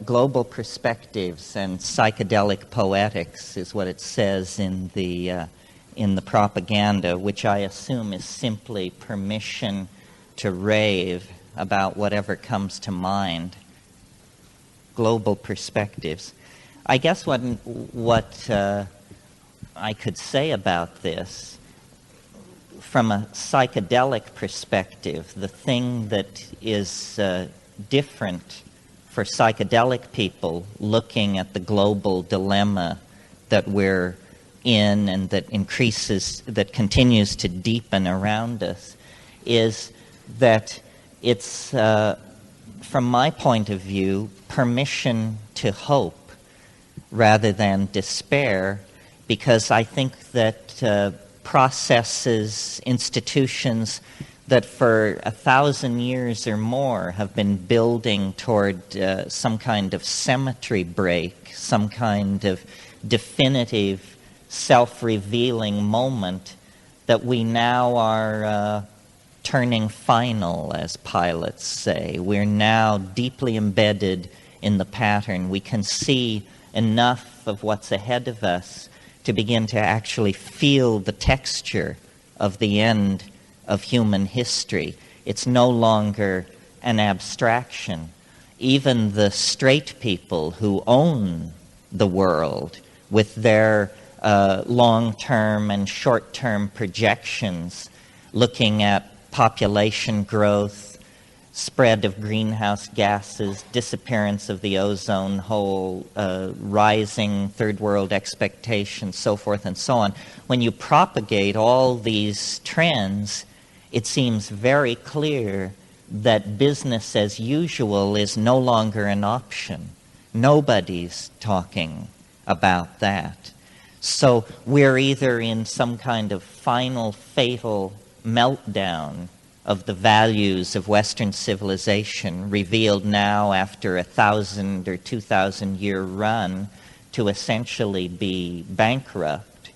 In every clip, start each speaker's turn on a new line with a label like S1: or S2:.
S1: global perspectives and psychedelic poetics is what it says in the propaganda, which I assume is simply permission to rave about whatever comes to mind. Global perspectives. I guess what I could say about this, from a psychedelic perspective, the thing that is different for psychedelic people looking at the global dilemma that we're in and that continues to deepen around us, is that it's, from my point of view, permission to hope rather than despair, because I think that processes, institutions that for 1,000 years or more have been building toward some kind of symmetry break, some kind of definitive self-revealing moment, that we now are turning final, as pilots say. We're now deeply embedded in the pattern. We can see enough of what's ahead of us to begin to actually feel the texture of the end of human history. It's no longer an abstraction. Even the straight people who own the world with their long-term and short-term projections, looking at population growth, spread of greenhouse gases, disappearance of the ozone hole, rising third world expectations, so forth and so on. When you propagate all these trends, it seems very clear that business as usual is no longer an option. Nobody's talking about that. So we're either in some kind of final, fatal meltdown of the values of Western civilization, revealed now after 1,000 or 2,000 year run to essentially be bankrupt,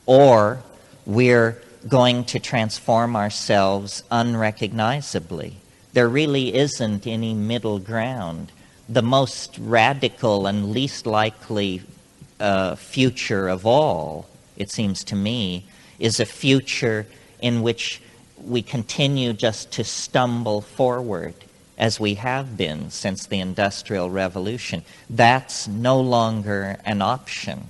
S1: or we're going to transform ourselves unrecognizably. There really isn't any middle ground. The most radical and least likely future of all, it seems to me, is a future in which we continue just to stumble forward as we have been since the Industrial Revolution. That's no longer an option.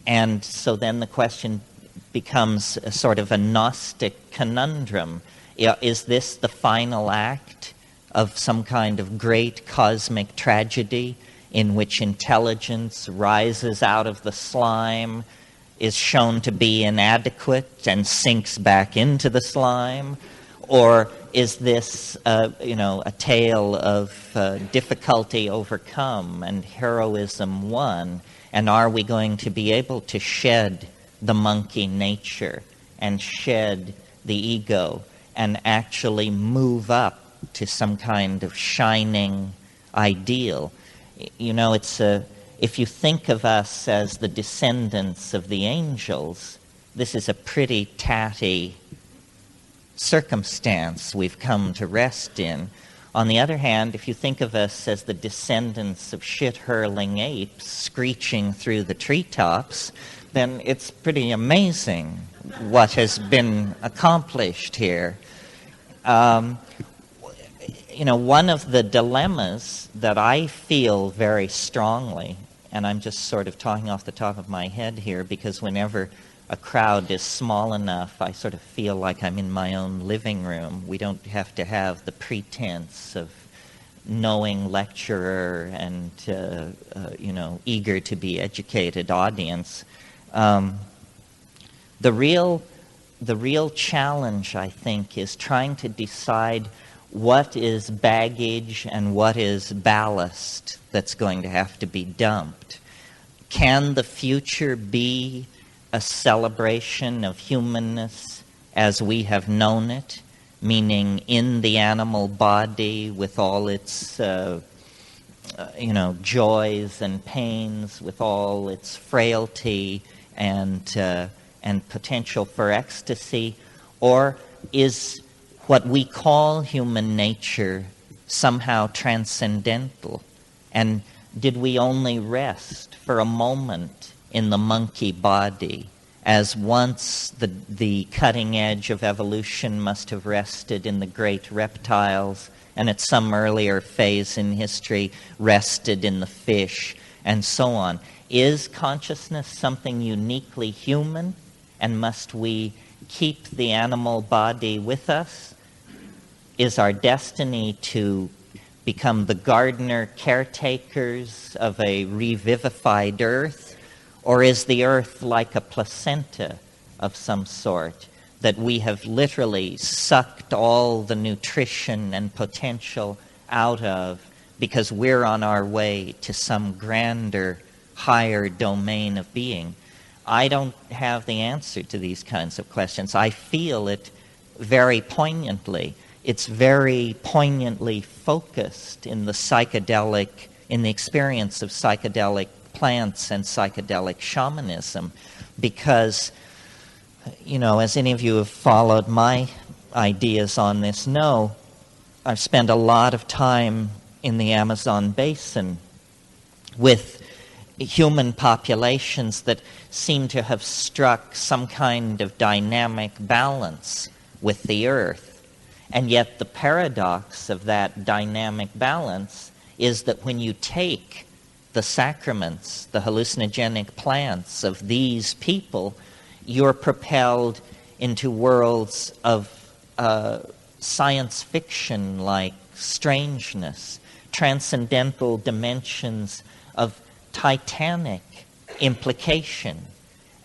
S1: And so then the question becomes a sort of a Gnostic conundrum. Is this the final act of some kind of great cosmic tragedy in which intelligence rises out of the slime, is shown to be inadequate and sinks back into the slime? Or is this, a tale of difficulty overcome and heroism won? And are we going to be able to shed the monkey nature and shed the ego and actually move up to some kind of shining ideal? If you think of us as the descendants of the angels, this is a pretty tatty circumstance we've come to rest in. On the other hand, if you think of us as the descendants of shit-hurling apes screeching through the treetops, then it's pretty amazing what has been accomplished here. One of the dilemmas that I feel very strongly, and I'm just sort of talking off the top of my head here, because whenever a crowd is small enough, I sort of feel like I'm in my own living room. We don't have to have the pretense of knowing lecturer and, eager to be educated audience. The real challenge, I think, is trying to decide what is baggage and what is ballast that's going to have to be dumped. Can the future be a celebration of humanness as we have known it, meaning in the animal body with all its joys and pains, with all its frailty and potential for ecstasy? Or is what we call human nature somehow transcendental? And did we only rest for a moment in the monkey body, as once the cutting edge of evolution must have rested in the great reptiles, and at some earlier phase in history rested in the fish, and so on? Is consciousness something uniquely human, and must we keep the animal body with us? Is our destiny to become the gardener caretakers of a revivified earth? Or is the earth like a placenta of some sort that we have literally sucked all the nutrition and potential out of because we're on our way to some grander, higher domain of being? I don't have the answer to these kinds of questions. I feel it very poignantly. It's very poignantly focused in the psychedelic, in the experience of psychedelic plants and psychedelic shamanism, because, you know, as any of you who have followed my ideas on this know, I've spent a lot of time in the Amazon basin with human populations that seem to have struck some kind of dynamic balance with the earth. And yet the paradox of that dynamic balance is that when you take the sacraments, the hallucinogenic plants of these people, you're propelled into worlds of science fiction-like strangeness, transcendental dimensions of titanic implication.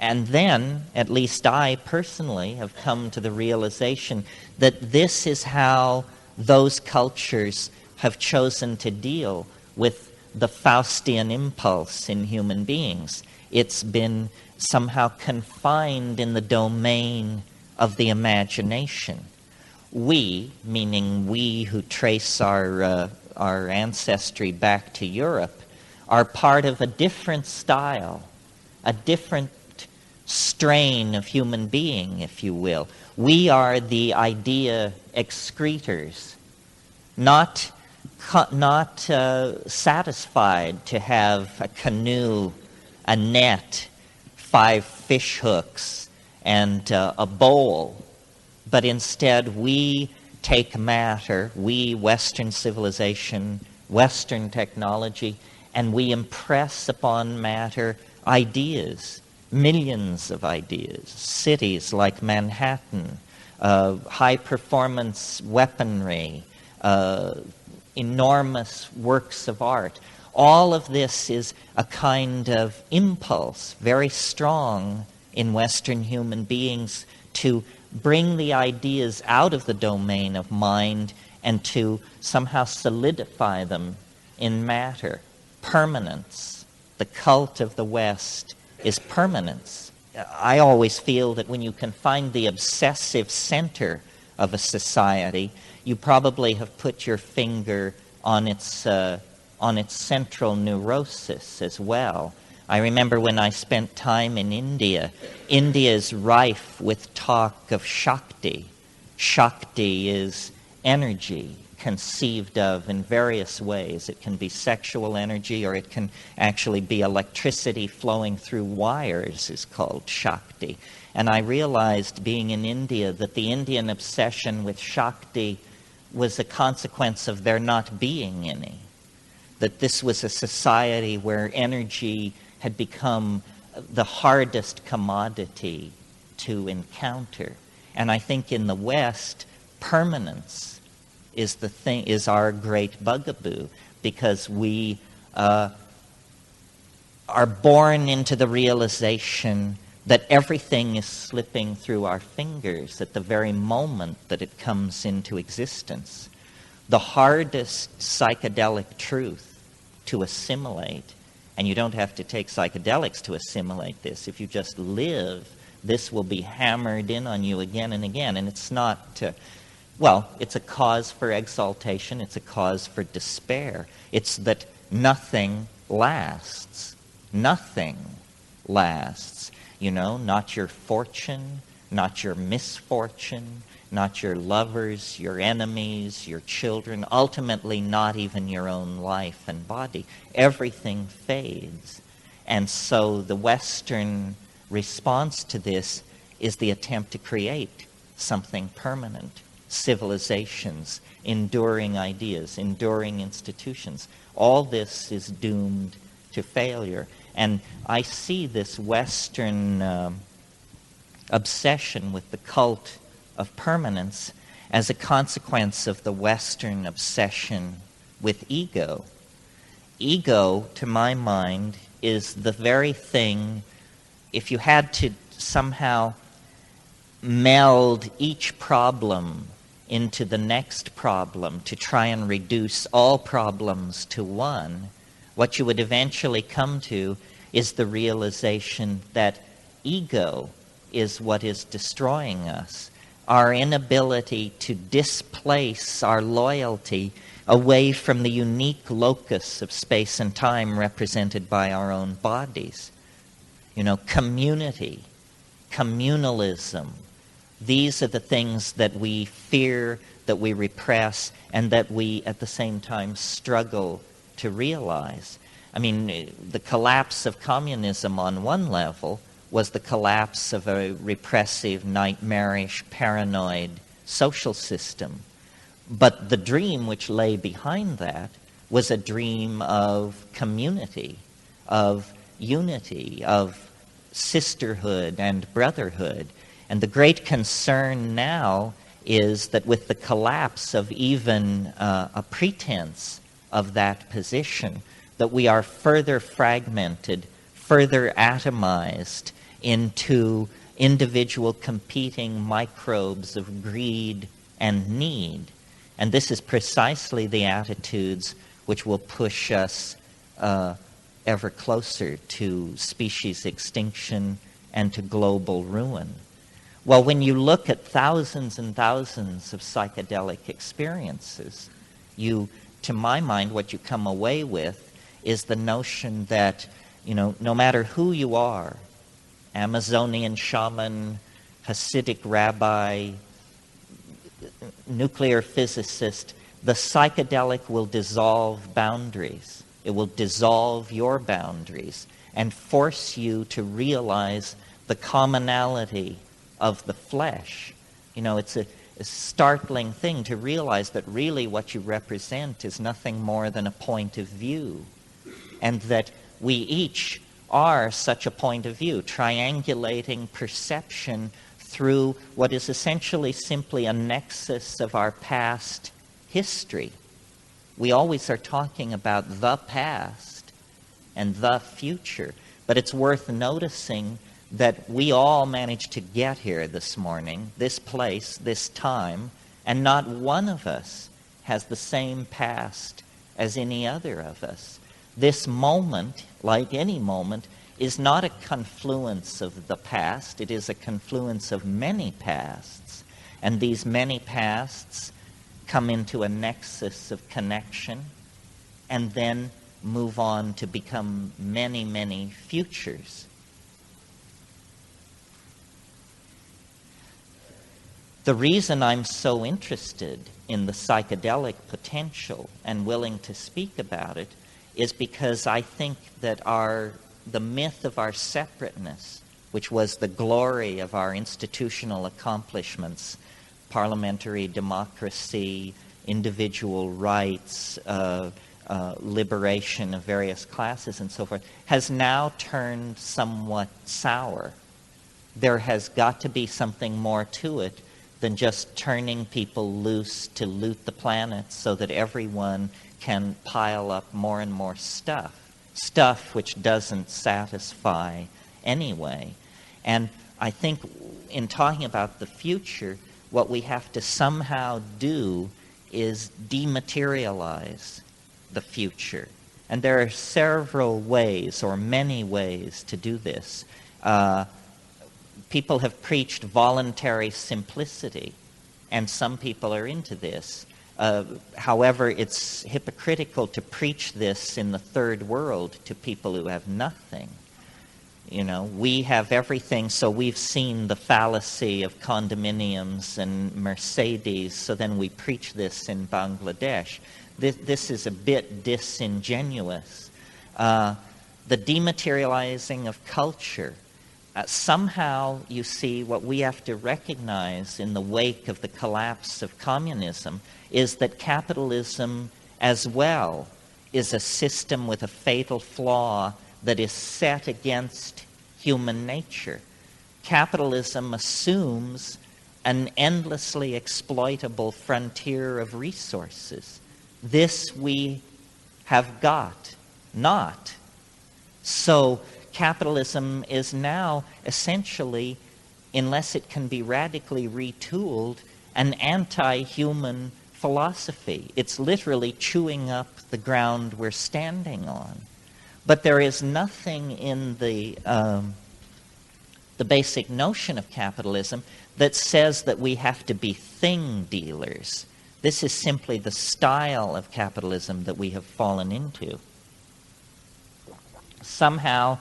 S1: And then, at least I personally have come to the realization that this is how those cultures have chosen to deal with the Faustian impulse in human beings. It's been somehow confined in the domain of the imagination. We, meaning we who trace our ancestry back to Europe, are part of a different style, a different strain of human being, if you will. We are the idea excretors, not satisfied to have a canoe, a net, 5 fish hooks, and a bowl, but instead we take matter, we, Western civilization, Western technology, and we impress upon matter ideas, millions of ideas, cities like Manhattan, high-performance weaponry, enormous works of art. All of this is a kind of impulse, very strong in Western human beings, to bring the ideas out of the domain of mind and to somehow solidify them in matter. Permanence. The cult of the West is permanence. I always feel that when you can find the obsessive center of a society, you probably have put your finger on its central neurosis as well. I remember when I spent time in India, India is rife with talk of Shakti. Shakti is energy conceived of in various ways. It can be sexual energy, or it can actually be electricity flowing through wires, is called Shakti. And I realized, being in India, that the Indian obsession with Shakti was a consequence of there not being any. That this was a society where energy had become the hardest commodity to encounter. And I think in the West, permanence is our great bugaboo, because we are born into the realization that everything is slipping through our fingers at the very moment that it comes into existence. The hardest psychedelic truth to assimilate, and you don't have to take psychedelics to assimilate this. If you just live, this will be hammered in on you again and again. And it's not, it's a cause for exaltation. It's a cause for despair. It's that nothing lasts. Nothing lasts. You know, not your fortune, not your misfortune, not your lovers, your enemies, your children, ultimately not even your own life and body. Everything fades. And so the Western response to this is the attempt to create something permanent, civilizations, enduring ideas, enduring institutions. All this is doomed to failure. And I see this Western obsession with the cult of permanence as a consequence of the Western obsession with ego. Ego, to my mind, is the very thing, if you had to somehow meld each problem into the next problem to try and reduce all problems to one, what you would eventually come to is the realization that ego is what is destroying us. Our inability to displace our loyalty away from the unique locus of space and time represented by our own bodies. Community, communalism, these are the things that we fear, that we repress, and that we at the same time struggle to realize. I mean, the collapse of communism on one level was the collapse of a repressive, nightmarish, paranoid social system. But the dream which lay behind that was a dream of community, of unity, of sisterhood and brotherhood. And the great concern now is that with the collapse of even a pretense of that position, that we are further fragmented, further atomized into individual competing microbes of greed and need. And this is precisely the attitudes which will push us ever closer to species extinction and to global ruin. Well, when you look at thousands and thousands of psychedelic experiences, to my mind, what you come away with is the notion that, no matter who you are, Amazonian shaman, Hasidic rabbi, nuclear physicist, the psychedelic will dissolve boundaries. It will dissolve your boundaries and force you to realize the commonality of the flesh. It's a startling thing to realize that really what you represent is nothing more than a point of view, and that we each are such a point of view, triangulating perception through what is essentially simply a nexus of our past history. We always are talking about the past and the future, but it's worth noticing that we all managed to get here this morning, this place, this time, and not one of us has the same past as any other of us. This moment, like any moment, is not a confluence of the past. It is a confluence of many pasts. And these many pasts come into a nexus of connection and then move on to become many, many futures. The reason I'm so interested in the psychedelic potential and willing to speak about it is because I think that the myth of our separateness, which was the glory of our institutional accomplishments, parliamentary democracy, individual rights, liberation of various classes and so forth, has now turned somewhat sour. There has got to be something more to it than just turning people loose to loot the planet so that everyone can pile up more and more stuff which doesn't satisfy anyway. And I think in talking about the future, what we have to somehow do is dematerialize the future. And there are several ways, or many ways, to do this. People have preached voluntary simplicity, and some people are into this. However, it's hypocritical to preach this in the third world to people who have nothing. You know, we have everything, so we've seen the fallacy of condominiums and Mercedes, so then we preach this in Bangladesh. This is a bit disingenuous. The dematerializing of culture. Somehow, you see, what we have to recognize in the wake of the collapse of communism is that capitalism as well is a system with a fatal flaw that is set against human nature. Capitalism assumes an endlessly exploitable frontier of resources. This we have got not. So capitalism is now essentially, unless it can be radically retooled, an anti-human philosophy. It's literally chewing up the ground we're standing on. But there is nothing in the basic notion of capitalism that says that we have to be thing dealers. This is simply the style of capitalism that we have fallen into. Somehow,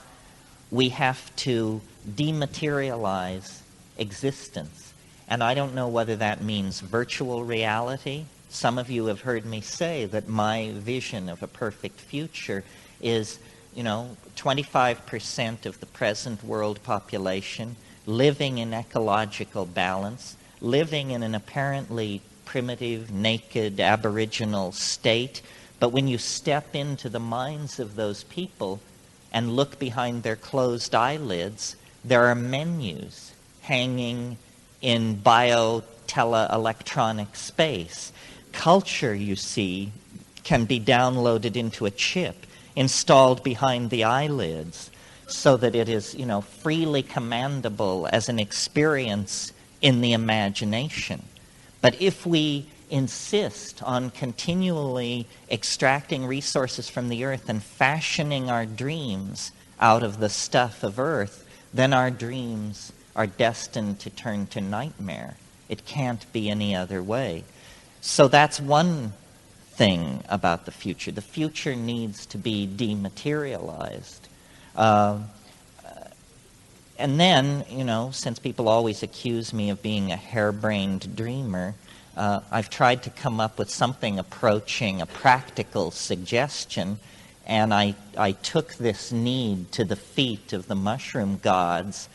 S1: we have to dematerialize existence. And I don't know whether that means virtual reality. Some of you have heard me say that my vision of a perfect future is, 25% of the present world population living in ecological balance, living in an apparently primitive, naked, aboriginal state. But when you step into the minds of those people and look behind their closed eyelids, there are menus hanging in bio-teleelectronic space. Culture, you see, can be downloaded into a chip, installed behind the eyelids, so that it is, freely commandable as an experience in the imagination. But if we insist on continually extracting resources from the earth and fashioning our dreams out of the stuff of earth, then our dreams are destined to turn to nightmare. It can't be any other way. So that's one thing about the future. The future needs to be dematerialized. And then, since people always accuse me of being a harebrained dreamer, I've tried to come up with something approaching a practical suggestion, and I took this need to the feet of the mushroom gods.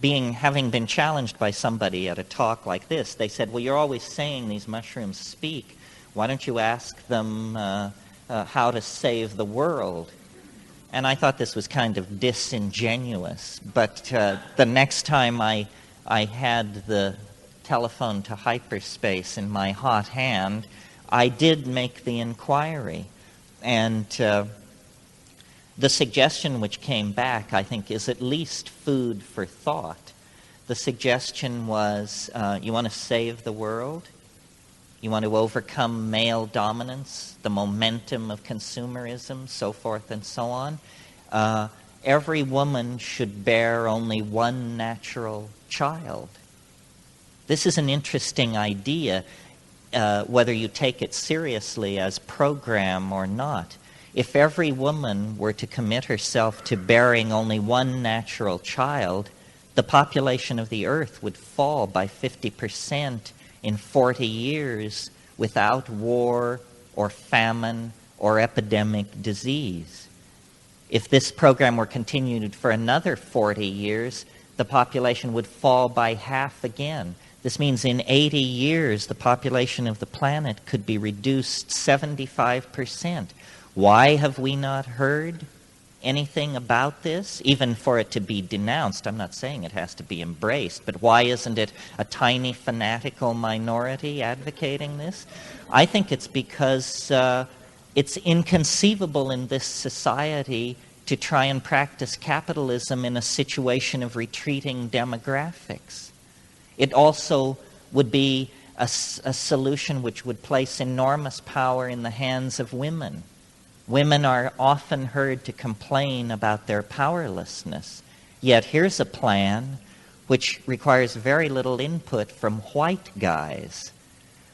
S1: Having been challenged by somebody at a talk like this, they said, well, you're always saying these mushrooms speak. Why don't you ask them how to save the world? And I thought this was kind of disingenuous, but the next time I had the telephone to hyperspace in my hot hand, I did make the inquiry. And the suggestion which came back, I think, is at least food for thought. The suggestion was, you want to save the world? You want to overcome male dominance, the momentum of consumerism, so forth and so on? Every woman should bear only one natural child. This is an interesting idea, whether you take it seriously as program or not. If every woman were to commit herself to bearing only one natural child, the population of the earth would fall by 50% in 40 years without war or famine or epidemic disease. If this program were continued for another 40 years, the population would fall by half again. This means in 80 years, the population of the planet could be reduced 75%. Why have we not heard anything about this, even for it to be denounced? I'm not saying it has to be embraced, but why isn't it a tiny fanatical minority advocating this? I think it's because it's inconceivable in this society to try and practice capitalism in a situation of retreating demographics. It also would be a solution which would place enormous power in the hands of women. Women are often heard to complain about their powerlessness. Yet here's a plan which requires very little input from white guys.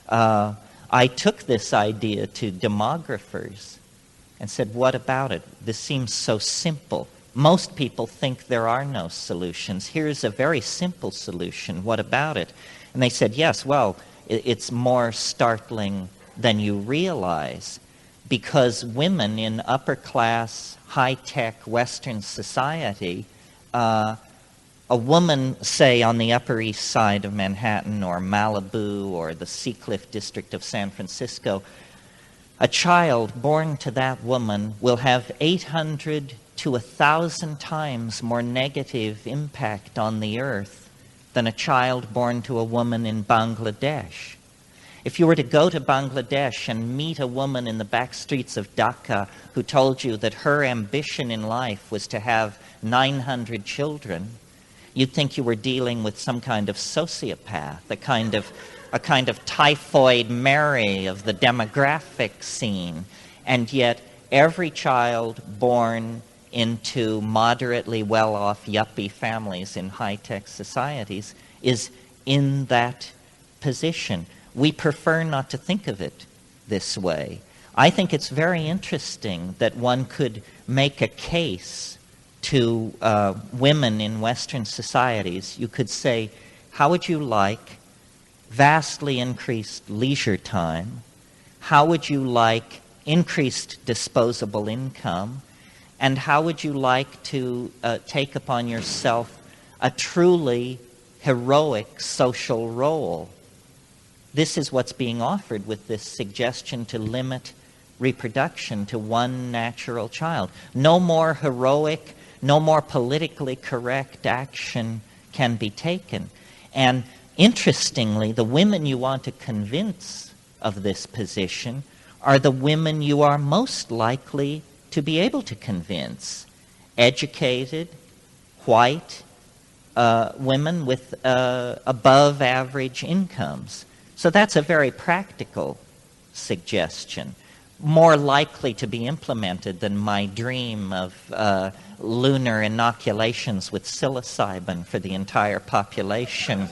S1: I took this idea to demographers and said, what about it? This seems so simple. Most people think there are no solutions. Here's a very simple solution. What about it? And they said, yes, well, it's more startling than you realize, because women in upper-class, high-tech Western society, a woman, say, on the Upper East Side of Manhattan or Malibu or the Seacliff district of San Francisco, a child born to that woman will have 800 to 1,000 times more negative impact on the earth than a child born to a woman in Bangladesh. If you were to go to Bangladesh and meet a woman in the back streets of Dhaka who told you that her ambition in life was to have 900 children, you'd think you were dealing with some kind of sociopath, a kind of typhoid Mary of the demographic scene. And yet every child born into moderately well-off yuppie families in high-tech societies is in that position. We prefer not to think of it this way. I think it's very interesting that one could make a case to women in Western societies. You could say, how would you like vastly increased leisure time? How would you like increased disposable income? And how would you like to take upon yourself a truly heroic social role? This is what's being offered with this suggestion to limit reproduction to one natural child. No more heroic, no more politically correct action can be taken. And interestingly, the women you want to convince of this position are the women you are most likely to be able to convince. Educated, white women with above average incomes. So that's a very practical suggestion, more likely to be implemented than my dream of lunar inoculations with psilocybin for the entire population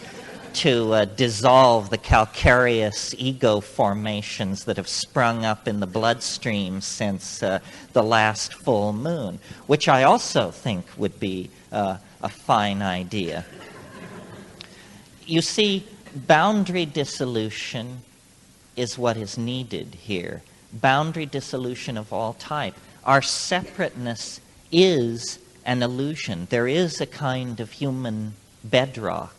S1: to dissolve the calcareous ego formations that have sprung up in the bloodstream since the last full moon, which I also think would be a fine idea. You see, boundary dissolution is what is needed here. Boundary dissolution of all type. Our separateness is an illusion. There is a kind of human bedrock.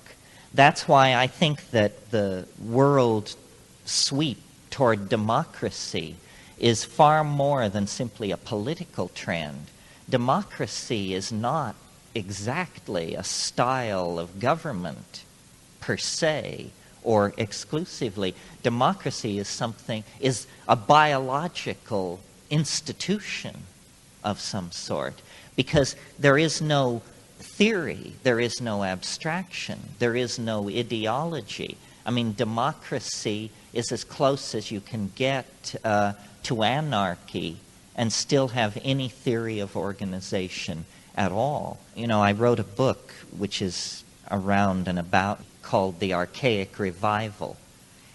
S1: That's why I think that the world sweep toward democracy is far more than simply a political trend. Democracy is not exactly a style of government per se or exclusively. Democracy is a biological institution of some sort, because there is no theory, there is no abstraction, there is no ideology. I mean, democracy is as close as you can get to anarchy and still have any theory of organization at all. You know, I wrote a book which is around and about called The Archaic Revival.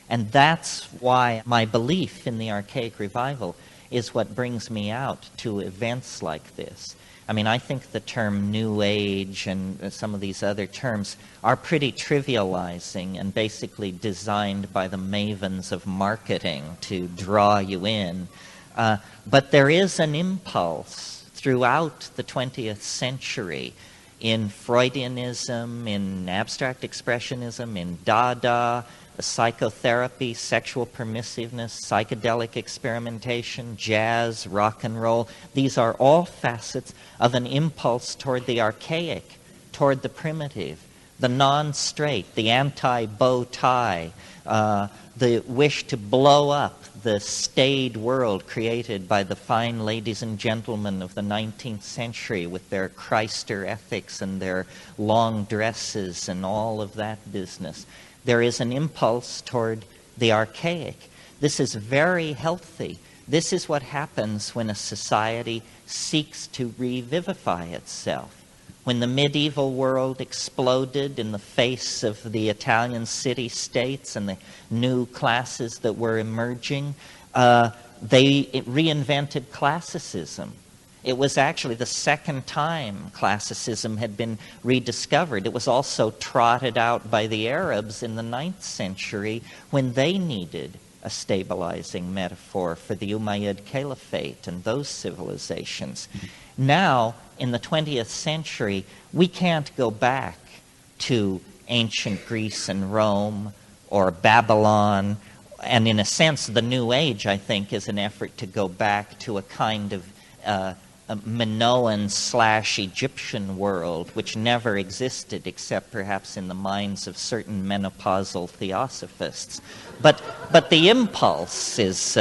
S1: And that's why my belief in the Archaic Revival is what brings me out to events like this. I mean, I think the term New Age and some of these other terms are pretty trivializing and basically designed by the mavens of marketing to draw you in. But there is an impulse throughout the 20th century in Freudianism, in abstract expressionism, in Dada, psychotherapy, sexual permissiveness, psychedelic experimentation, jazz, rock and roll. These are all facets of an impulse toward the archaic, toward the primitive, the non-straight, the anti-bow tie, the wish to blow up the staid world created by the fine ladies and gentlemen of the 19th century with their Christer ethics and their long dresses and all of that business. There is an impulse toward the archaic. This is very healthy. This is what happens when a society seeks to revivify itself. When the medieval world exploded in the face of the Italian city-states and the new classes that were emerging, they reinvented classicism. It was actually the second time classicism had been rediscovered. It was also trotted out by the Arabs in the 9th century when they needed a stabilizing metaphor for the Umayyad Caliphate and those civilizations. Now, in the 20th century, we can't go back to ancient Greece and Rome or Babylon. And in a sense, the New Age, I think, is an effort to go back to a kind of a Minoan/Egyptian world, which never existed except perhaps in the minds of certain menopausal theosophists. But the impulse is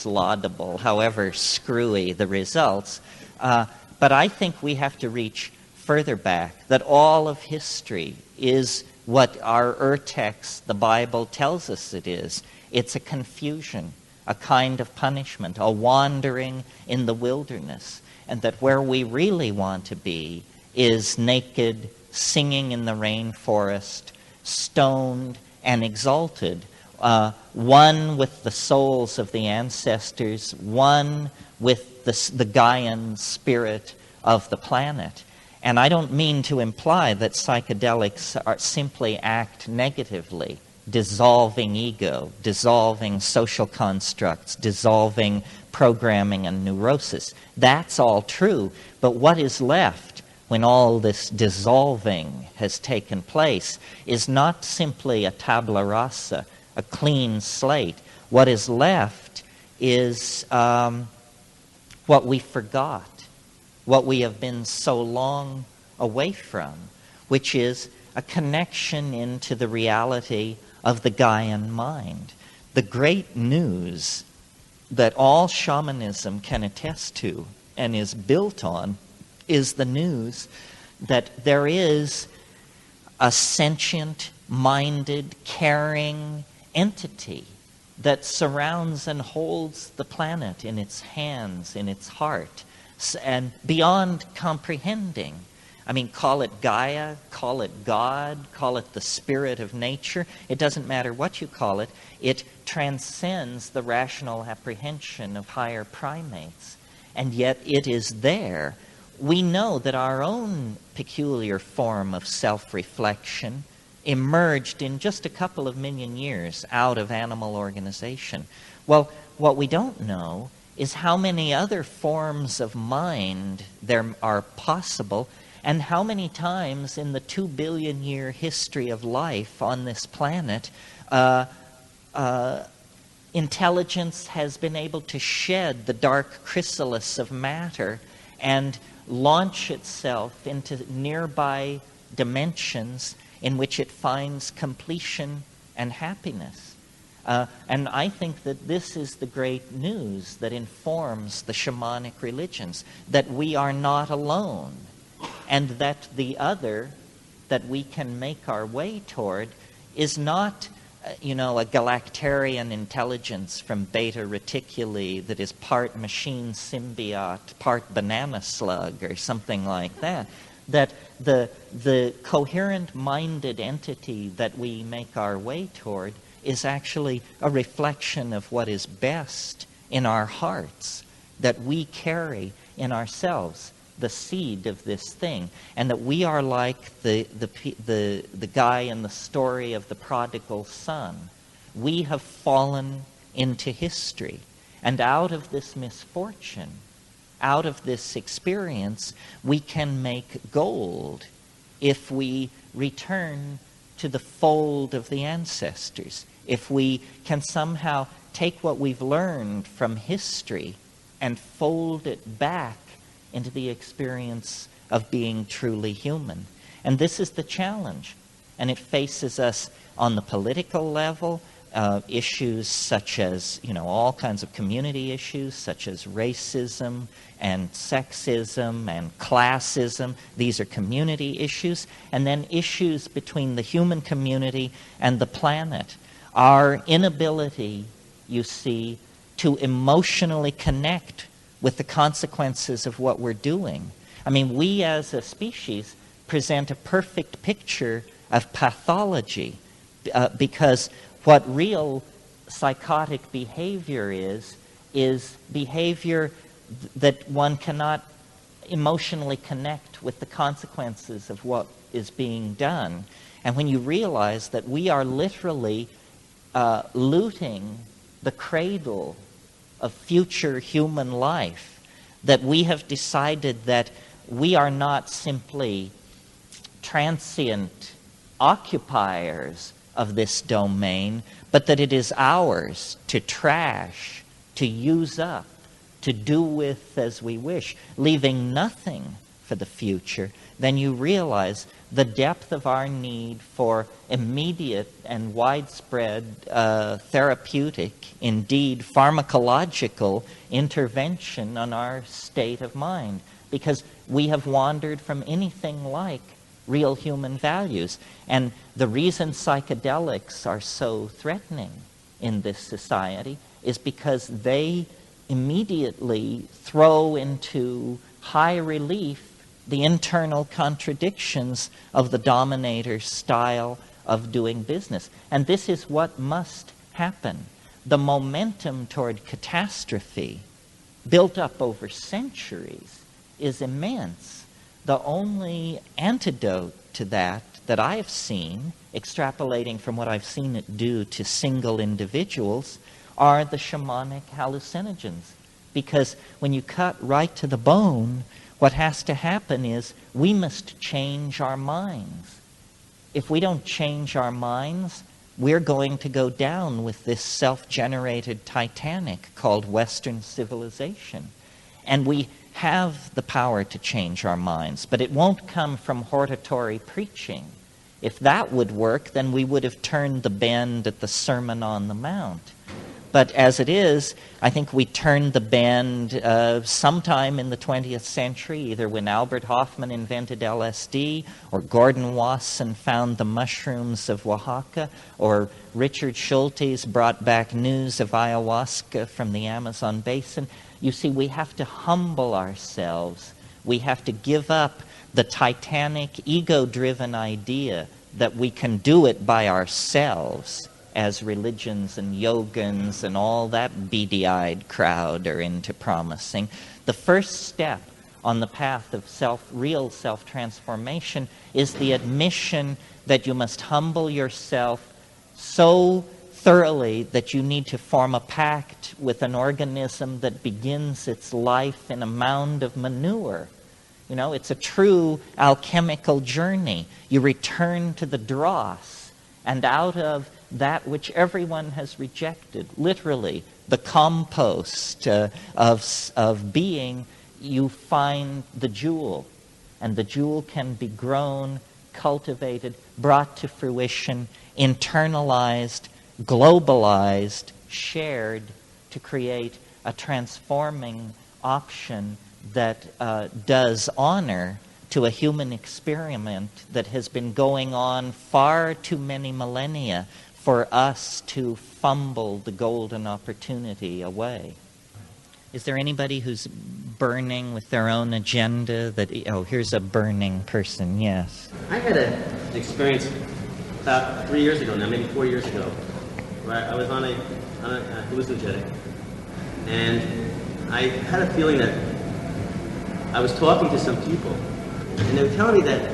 S1: laudable, however screwy the results. But I think we have to reach further back, that all of history is what our Ur-text, the Bible, tells us it is. It's a confusion, a kind of punishment, a wandering in the wilderness, and that where we really want to be is naked, singing in the rainforest, stoned and exalted, one with the souls of the ancestors, one with the Gaian spirit of the planet. And I don't mean to imply that psychedelics simply act negatively, dissolving ego, dissolving social constructs, dissolving programming and neurosis. That's all true, but what is left when all this dissolving has taken place is not simply a tabula rasa, a clean slate. What is left is what we forgot, what we have been so long away from, which is a connection into the reality of the Gaian mind. The great news that all shamanism can attest to and is built on is the news that there is a sentient, minded, caring entity that surrounds and holds the planet in its hands, in its heart, and beyond comprehending. I mean, call it Gaia, call it God, call it the spirit of nature. It doesn't matter what you call it. It transcends the rational apprehension of higher primates. And yet it is there. We know that our own peculiar form of self-reflection emerged in just a couple of million years out of animal organization. Well, what we don't know is how many other forms of mind there are possible, and how many times in the 2 billion year history of life on this planet, intelligence has been able to shed the dark chrysalis of matter and launch itself into nearby dimensions in which it finds completion and happiness. And I think that this is the great news that informs the shamanic religions, that we are not alone, and that the other that we can make our way toward is not, a galactarian intelligence from Beta Reticuli that is part machine symbiote, part banana slug, or something like that. That the coherent-minded entity that we make our way toward is actually a reflection of what is best in our hearts, that we carry in ourselves the seed of this thing, and that we are like the guy in the story of the prodigal son. We have fallen into history, and out of this misfortune, out of this experience, we can make gold if we return to the fold of the ancestors, if we can somehow take what we've learned from history and fold it back into the experience of being truly human. And this is the challenge. And it faces us on the political level, issues such as, all kinds of community issues such as racism and sexism and classism. These are community issues. And then issues between the human community and the planet. Our inability, you see, to emotionally connect with the consequences of what we're doing. I mean, we as a species present a perfect picture of pathology because what real psychotic behavior is behavior that one cannot emotionally connect with the consequences of what is being done. And when you realize that we are literally looting the cradle of future human life, that we have decided that we are not simply transient occupiers of this domain, but that it is ours to trash, to use up, to do with as we wish, leaving nothing for the future, then you realize the depth of our need for immediate and widespread therapeutic, indeed pharmacological intervention on our state of mind, because we have wandered from anything like real human values. And the reason psychedelics are so threatening in this society is because they immediately throw into high relief the internal contradictions of the dominator's style of doing business. And this is what must happen. The momentum toward catastrophe, built up over centuries, is immense. The only antidote to that I have seen, extrapolating from what I've seen it do to single individuals, are the shamanic hallucinogens. Because when you cut right to the bone, what has to happen is we must change our minds. If we don't change our minds, we're going to go down with this self-generated Titanic called Western civilization. And we have the power to change our minds, but it won't come from hortatory preaching. If that would work, then we would have turned the bend at the Sermon on the Mount. But as it is, I think we turned the bend sometime in the 20th century, either when Albert Hofmann invented LSD, or Gordon Wasson found the mushrooms of Oaxaca, or Richard Schultes brought back news of ayahuasca from the Amazon basin. You see, we have to humble ourselves. We have to give up the Titanic, ego-driven idea that we can do it by ourselves, as religions and yogans and all that beady-eyed crowd are into promising. The first step on the path of real self-transformation is the admission that you must humble yourself so thoroughly that you need to form a pact with an organism that begins its life in a mound of manure. You know, it's a true alchemical journey. You return to the dross, and out of that which everyone has rejected, literally, the compost of being, you find the jewel. And the jewel can be grown, cultivated, brought to fruition, internalized, globalized, shared to create a transforming option that does honor to a human experiment that has been going on far too many millennia for us to fumble the golden opportunity away. Is there anybody who's burning with their own agenda? Here's a burning person, yes.
S2: I had an experience about 3 years ago now, maybe 4 years ago, where I was on a hallucinogenic, and I had a feeling that I was talking to some people, and they were telling me that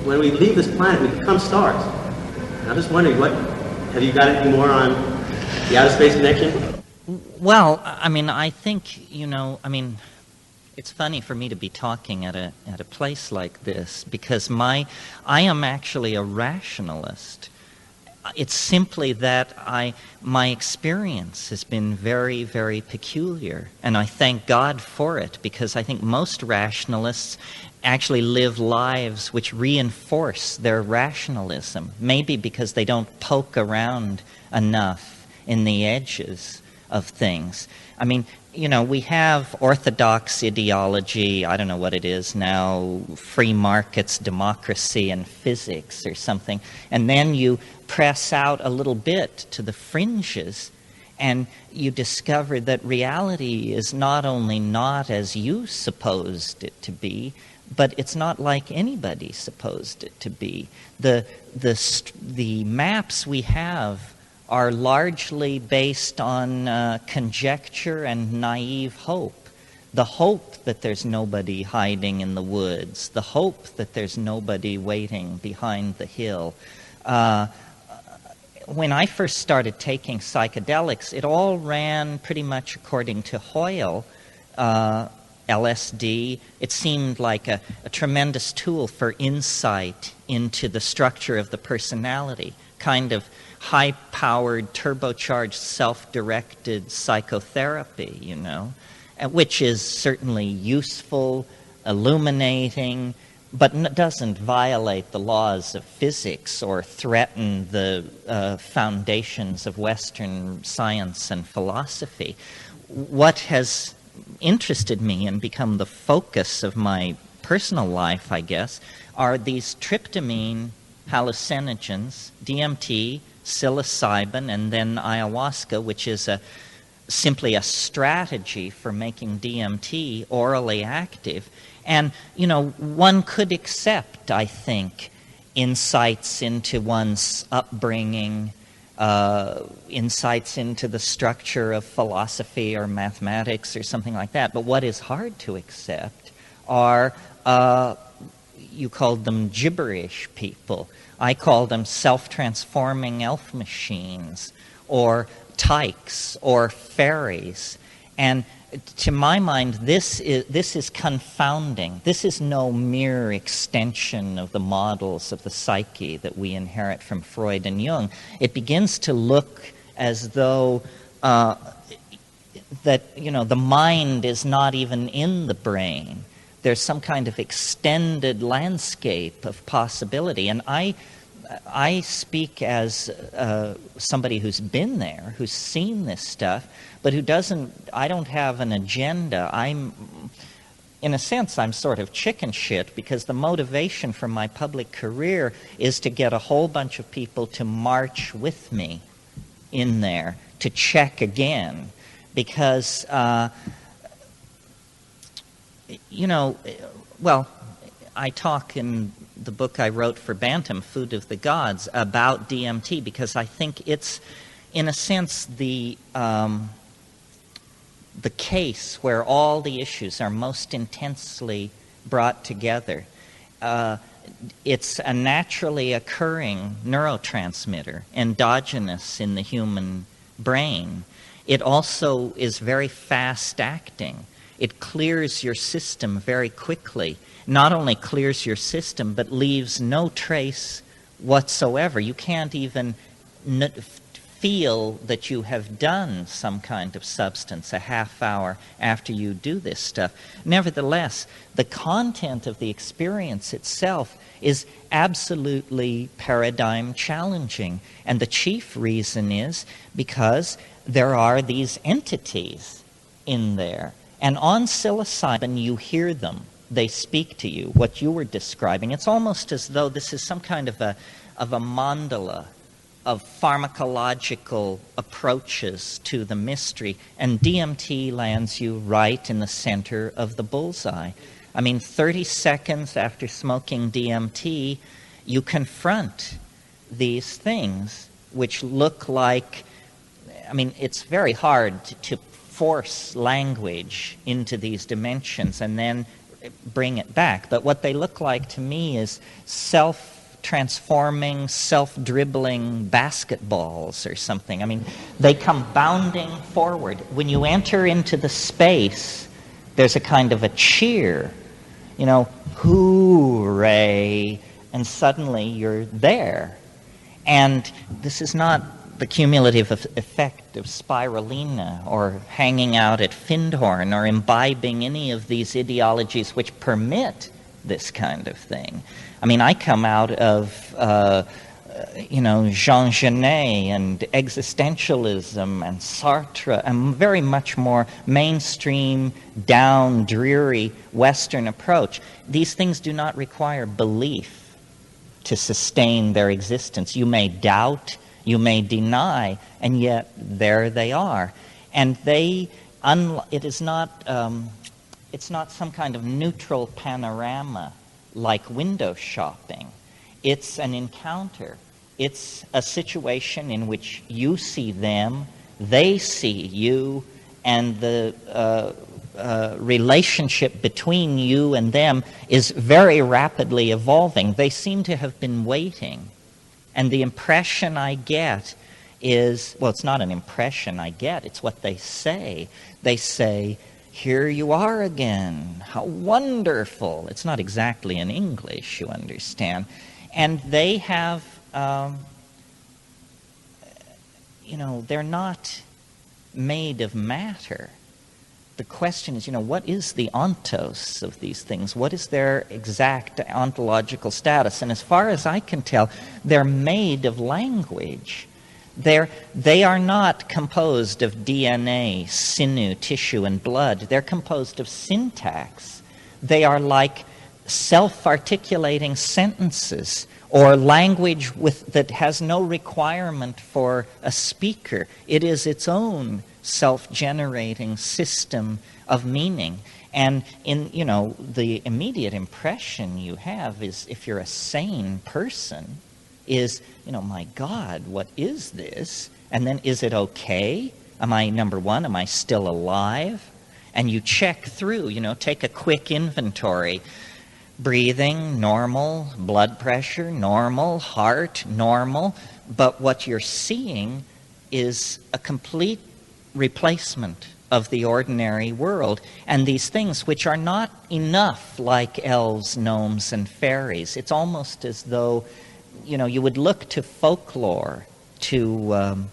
S2: when we leave this planet, we become stars. And I'm just wondering, have you got any more on the outer space connection?
S1: Well, I think, it's funny for me to be talking at a place like this, because I am actually a rationalist. It's simply that my experience has been very, very peculiar, and I thank God for it, because I think most rationalists actually live lives which reinforce their rationalism, maybe because they don't poke around enough in the edges of things. We have orthodox ideology, I don't know what it is now, free markets, democracy, and physics or something, and then you press out a little bit to the fringes, and you discover that reality is not only not as you supposed it to be, but it's not like anybody supposed it to be. The maps we have are largely based on conjecture and naive hope. the hope that there's nobody hiding in the woods, the hope that there's nobody waiting behind the hill. When I first started taking psychedelics, it all ran pretty much according to Hoyle. LSD, it seemed like a tremendous tool for insight into the structure of the personality, kind of high-powered, turbocharged, self-directed psychotherapy, you know, which is certainly useful, illuminating, but doesn't violate the laws of physics or threaten the foundations of Western science and philosophy. What has interested me and become the focus of my personal life, I guess, are these tryptamine hallucinogens, DMT, psilocybin, and then ayahuasca, which is simply a strategy for making DMT orally active. And, you know, one could accept, I think, insights into one's upbringing, insights into the structure of philosophy or mathematics or something like that. But what is hard to accept are, you called them gibberish people. I call them self-transforming elf machines or tykes or fairies. And to my mind, this is confounding. This is no mere extension of the models of the psyche that we inherit from Freud and Jung. It begins to look as though that, you know, the mind is not even in the brain. There's some kind of extended landscape of possibility. And I speak as somebody who's been there, who's seen this stuff, but who doesn't, I don't have an agenda. In a sense, I'm sort of chicken shit because the motivation for my public career is to get a whole bunch of people to march with me in there, to check again. Because, you know, well, I talk in the book I wrote for Bantam, Food of the Gods, about DMT because I think it's, in a sense, the case where all the issues are most intensely brought together. It's a naturally occurring neurotransmitter, endogenous in the human brain. It also is very fast-acting. It clears your system very quickly. Not only clears your system, but leaves no trace whatsoever. You can't even feel that you have done some kind of substance a half hour after you do this stuff. Nevertheless, the content of the experience itself is absolutely paradigm challenging. And the chief reason is because there are these entities in there. And on psilocybin, you hear them. They speak to you, what you were describing. It's almost as though this is some kind of a mandala of pharmacological approaches to the mystery, and DMT lands you right in the center of the bullseye. I mean, 30 seconds after smoking DMT, you confront these things which look like, I mean, it's very hard to force language into these dimensions and then bring it back. But what they look like to me is self-transforming, self-dribbling basketballs or something. I mean, they come bounding forward. When you enter into the space, there's a kind of a cheer, you know, hooray, and suddenly you're there. And this is not the cumulative effect of spirulina or hanging out at Findhorn or imbibing any of these ideologies which permit this kind of thing. I mean, I come out of, Jean Genet and existentialism and Sartre, and very much more mainstream, down, dreary Western approach. These things do not require belief to sustain their existence. You may doubt, you may deny, and yet there they are. And it's not some kind of neutral panorama like window shopping. It's an encounter. It's a situation in which you see them, they see you, and the relationship between you and them is very rapidly evolving. They seem to have been waiting. And the impression I get is, well, it's not an impression I get, it's what they say. They say, here you are again, how wonderful. It's not exactly in English, you understand. And they have, they're not made of matter. The question is, what is the ontos of these things? What is their exact ontological status? And as far as I can tell, they're made of language. They are not composed of DNA, sinew, tissue, and blood. They're composed of syntax. They are like self-articulating sentences or language that has no requirement for a speaker. It is its own self-generating system of meaning. And the immediate impression you have is, if you're a sane person, is, my God, what is this? And then, is it okay? Number one, am I still alive? And you check through, take a quick inventory. Breathing, normal. Blood pressure, normal. Heart, normal. But what you're seeing is a complete replacement of the ordinary world, and these things which are not enough like elves, gnomes, and fairies. It's almost as though, you would look to folklore to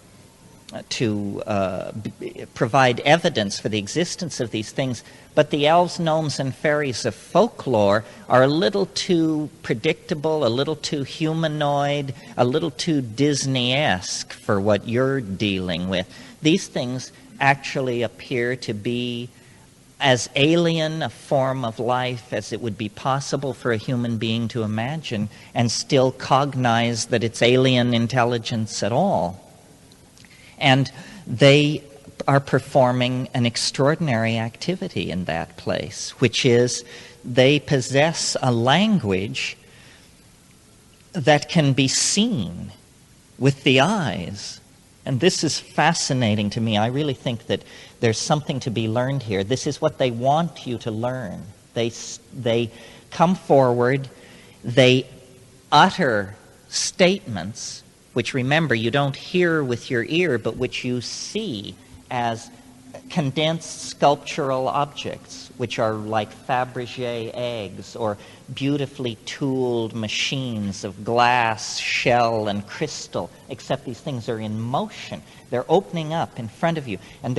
S1: provide evidence for the existence of these things, but the elves, gnomes, and fairies of folklore are a little too predictable, a little too humanoid, a little too Disney-esque for what you're dealing with. These things actually appear to be as alien a form of life as it would be possible for a human being to imagine, and still cognize that it's alien intelligence at all. And they are performing an extraordinary activity in that place, which is they possess a language that can be seen with the eyes. And this is fascinating to me. I really think that there's something to be learned here. This is what they want you to learn. They come forward, they utter statements, which, remember, you don't hear with your ear, but which you see as condensed sculptural objects, which are like Fabergé eggs or beautifully tooled machines of glass, shell, and crystal, except these things are in motion. They're opening up in front of you, and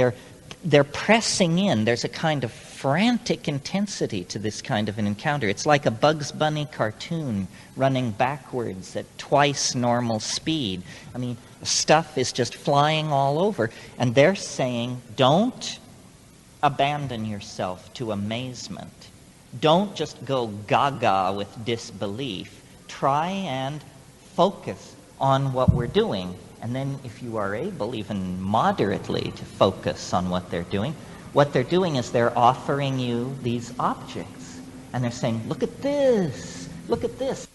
S1: they're pressing in. There's a kind of frantic intensity to this kind of an encounter. It's like a Bugs Bunny cartoon running backwards at twice normal speed. I mean, stuff is just flying all over, and they're saying, don't abandon yourself to amazement. Don't just go gaga with disbelief. Try and focus on what we're doing. And then if you are able, even moderately, to focus on what they're doing is they're offering you these objects. And they're saying, look at this, look at this.